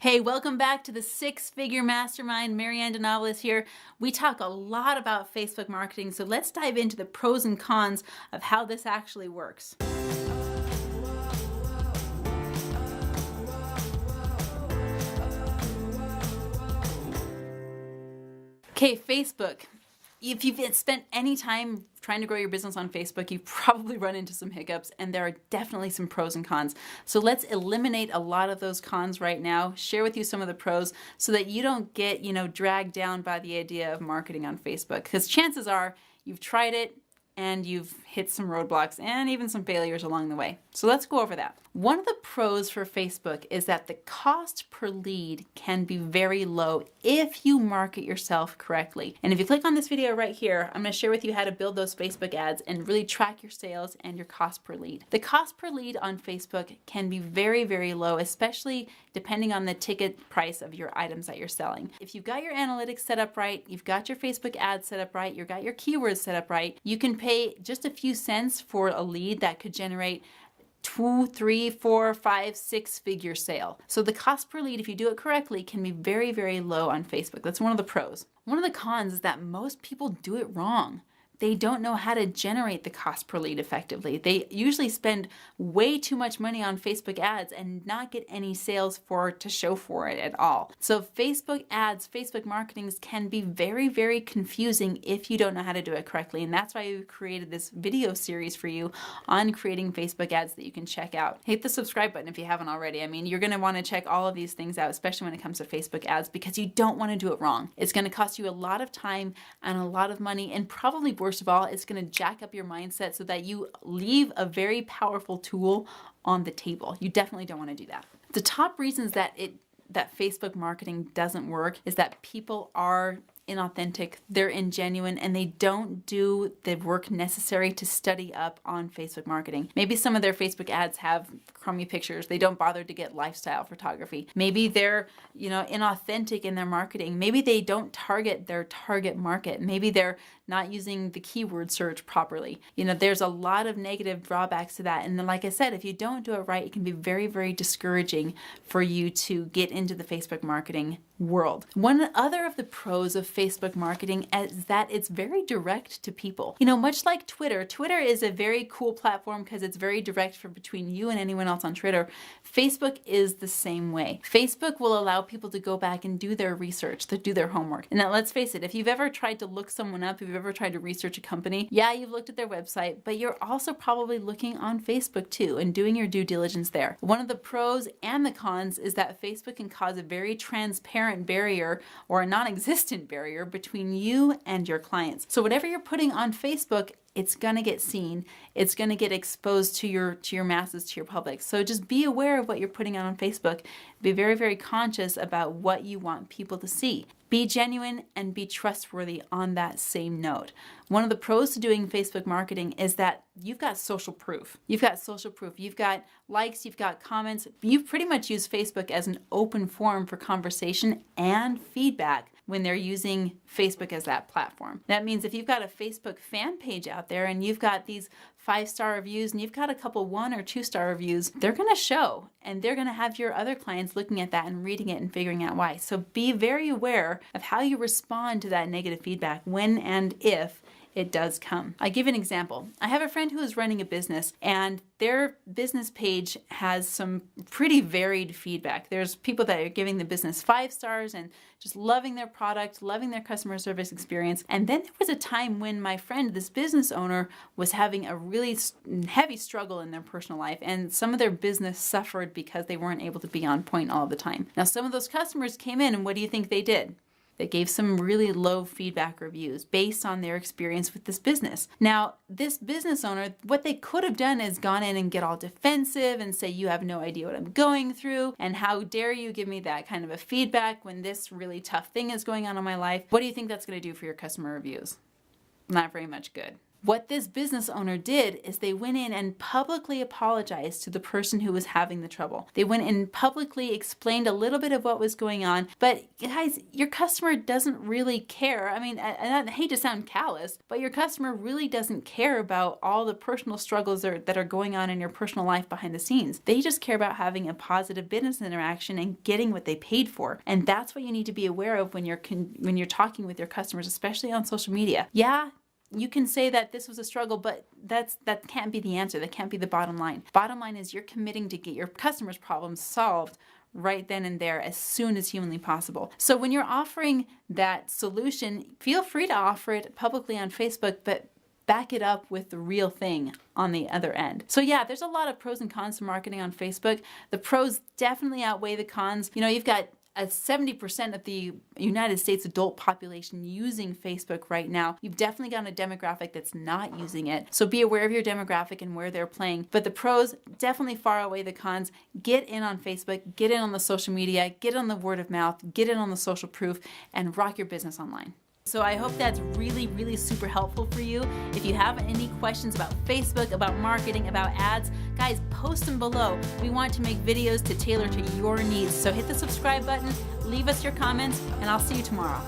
Hey, welcome back to the Six Figure Mastermind. Marianne DeNovellis here. We talk a lot about Facebook marketing, so let's dive into the pros and cons of how this actually works. Okay, Facebook. If you've spent any time trying to grow your business on Facebook, you've probably run into some hiccups, and there are definitely some pros and cons. So let's eliminate a lot of those cons right now, share with you some of the pros so that you don't get, dragged down by the idea of marketing on Facebook. Because chances are you've tried it and you've hit some roadblocks and even some failures along the way. So let's go over that. One of the pros for Facebook is that the cost per lead can be very low if you market yourself correctly. And if you click on this video right here, I'm going to share with you how to build those Facebook ads and really track your sales and your cost per lead. The cost per lead on Facebook can be very, very low, especially depending on the ticket price of your items that you're selling. If you've got your analytics set up right, you've got your Facebook ads set up right, you've got your keywords set up right, you can pay just a few cents for a lead that could generate 2, 3, 4, 5, 6-figure sale. So the cost per lead, if you do it correctly, can be very, very low on Facebook. That's one of the pros. One of the cons is that most people do it wrong. They don't know how to generate the cost per lead effectively. They usually spend way too much money on Facebook ads and not get any sales to show for it at all. So Facebook ads, Facebook marketings can be very, very confusing if you don't know how to do it correctly. And that's why we created this video series for you on creating Facebook ads that you can check out. Hit the subscribe button if you haven't already. I mean, you're going to want to check all of these things out, especially when it comes to Facebook ads, because you don't want to do it wrong. It's going to cost you a lot of time and a lot of money, and probably worst of all, it's going to jack up your mindset so that you leave a very powerful tool on the table. You definitely don't want to do that. The top reasons that Facebook marketing doesn't work is that people are inauthentic, they're ingenuine, and they don't do the work necessary to study up on Facebook marketing. Maybe some of their Facebook ads have crummy pictures. They don't bother to get lifestyle photography. Maybe they're, inauthentic in their marketing. Maybe they don't target their target market. Maybe they're not using the keyword search properly. There's a lot of negative drawbacks to that. And then, like I said, if you don't do it right, it can be very, very discouraging for you to get into the Facebook marketing world. One other of the pros of Facebook marketing is that it's very direct to people. Much like Twitter is a very cool platform because it's very direct for between you and anyone else on Twitter. Facebook is the same way. Facebook will allow people to go back and do their research, to do their homework. And now let's face it, if you've ever tried to look someone up, if you've ever tried to research a company, yeah, you've looked at their website, but you're also probably looking on Facebook too and doing your due diligence there. One of the pros and the cons is that Facebook can cause a very transparent barrier or a non-existent barrier between you and your clients. So whatever you're putting on Facebook, it's going to get seen. It's going to get exposed to your masses, to your public. So just be aware of what you're putting on Facebook. Be very, very conscious about what you want people to see. Be genuine and be trustworthy on that same note. One of the pros to doing Facebook marketing is that you've got social proof. You've got social proof. You've got likes, you've got comments. You've pretty much used Facebook as an open forum for conversation and feedback when they're using Facebook as that platform. That means if you've got a Facebook fan page out there and you've got these 5-star reviews and you've got a couple 1 or 2-star reviews, they're going to show, and they're going to have your other clients looking at that and reading it and figuring out why. So be very aware of how you respond to that negative feedback when and if it does come. I give an example. I have a friend who is running a business, and their business page has some pretty varied feedback. There's people that are giving the business 5 stars and just loving their product, loving their customer service experience. And then there was a time when my friend, this business owner, was having a really heavy struggle in their personal life, and some of their business suffered because they weren't able to be on point all the time. Now, some of those customers came in, and what do you think they did? They gave some really low feedback reviews based on their experience with this business. Now, this business owner, what they could have done is gone in and get all defensive and say, you have no idea what I'm going through, and how dare you give me that kind of a feedback when this really tough thing is going on in my life. What do you think that's going to do for your customer reviews? Not very much good. What this business owner did is they went in and publicly apologized to the person who was having the trouble. They went and publicly explained a little bit of what was going on. But guys, your customer doesn't really care. I mean, and I hate to sound callous, but your customer really doesn't care about all the personal struggles that are going on in your personal life behind the scenes. They just care about having a positive business interaction and getting what they paid for. And that's what you need to be aware of when you're talking with your customers, especially on social media. Yeah, you can say that this was a struggle, but that can't be the answer. That can't be the bottom line. Bottom line is you're committing to get your customers' problems solved right then and there as soon as humanly possible. So when you're offering that solution, feel free to offer it publicly on Facebook, but back it up with the real thing on the other end. So yeah, there's a lot of pros and cons to marketing on Facebook. The pros definitely outweigh the cons. You know, you've got 70% of the United States adult population using Facebook right now. You've definitely got a demographic that's not using it. So be aware of your demographic and where they're playing. But the pros definitely far outweigh the cons. Get in on Facebook, get in on the social media, get on the word of mouth, get in on the social proof, and rock your business online. So I hope that's really, really super helpful for you. If you have any questions about Facebook, about marketing, about ads, guys, post them below. We want to make videos to tailor to your needs. So hit the subscribe button, leave us your comments, and I'll see you tomorrow.